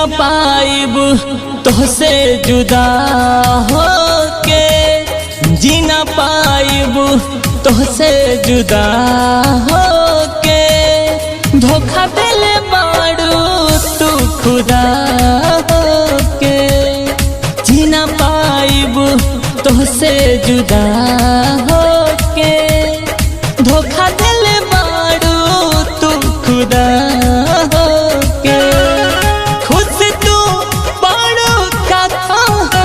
जीना पाइब तोहसे जुदा होके, जीना पाइब तोहसे जुदा होके। धोखा देले बाड़ू तू खुदा होके, जीना पाइब तोहसे जुदा होके। धोखा देले बाड़ू तू खुदा होके। खुश तू बाड़ू का कहा,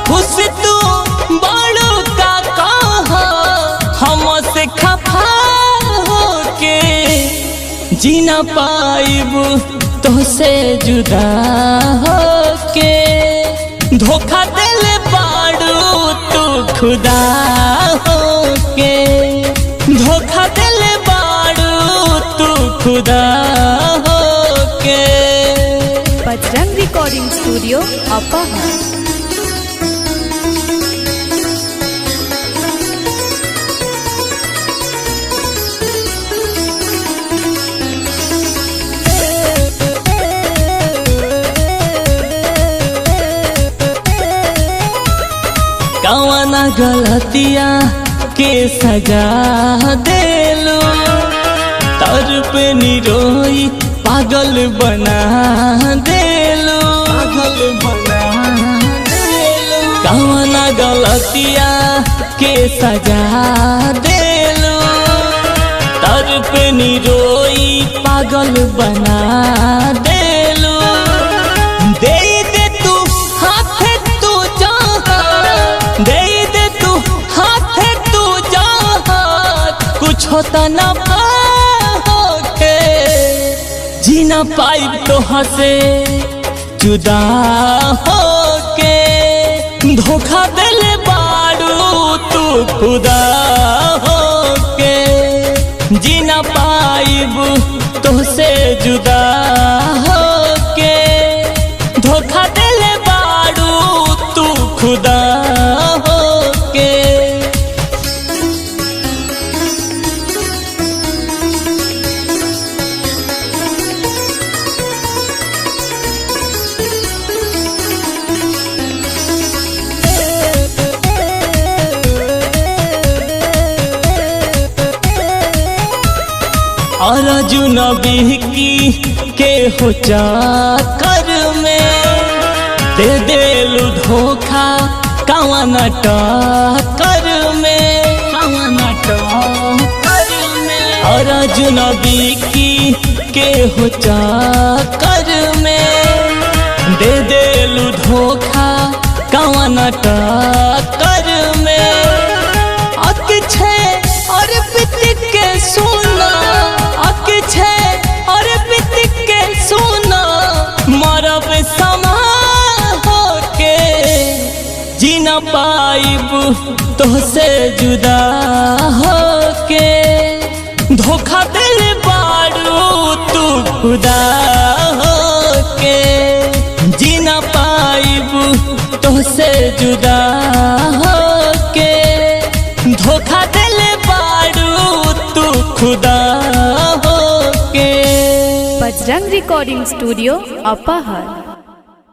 खुश तू बाड़ू का कहा, हमसे खफा होके। जीना पाइब तोहसे जुदा होके। धोखा देले बाड़ू तू खुदा होके। धोखा देले बाड़ू तू खुदा होके। बजरंग रिकॉर्डिंग स्टूडियो अपाहर। कौना गलतिया के सजा देलो, तर पे निरोई पागल बना देलो, पागल बना देलो। कौना गलतिया के सजा देलो, तर पे निरोई पागल बना देलो। दे दे तू हाथ तू जहाँ, दे दे तू हाथ तू जहाँ, कुछ होता ना होके। जीना पाइब तो हंसे जुदा होके। धोखा देले बाड़ू तू खुदा होके। जीना पाइब तोहसे जुदा होके। धोखा देले बाड़ू तू खुदा होके। और जुनबी की के हो चाकर में दे देलू धोखा। कौना टक्कर में, कौना टक्कर में। और जुनबी की के हो चाकर में दे देलू धोखा। कौना टक्कर में अक्षय और पित के सोना, अक्षय और पित के सोना, मरब समा होके। जीना पाइब तोहसे जुदा होके। धोखा देले बाड़ू तू खुदा होके। जीना पाइब तोहसे जुदा होके। धोखा देले बाड़ू तू खुदा होके। Bajrang recording studio अपाहर।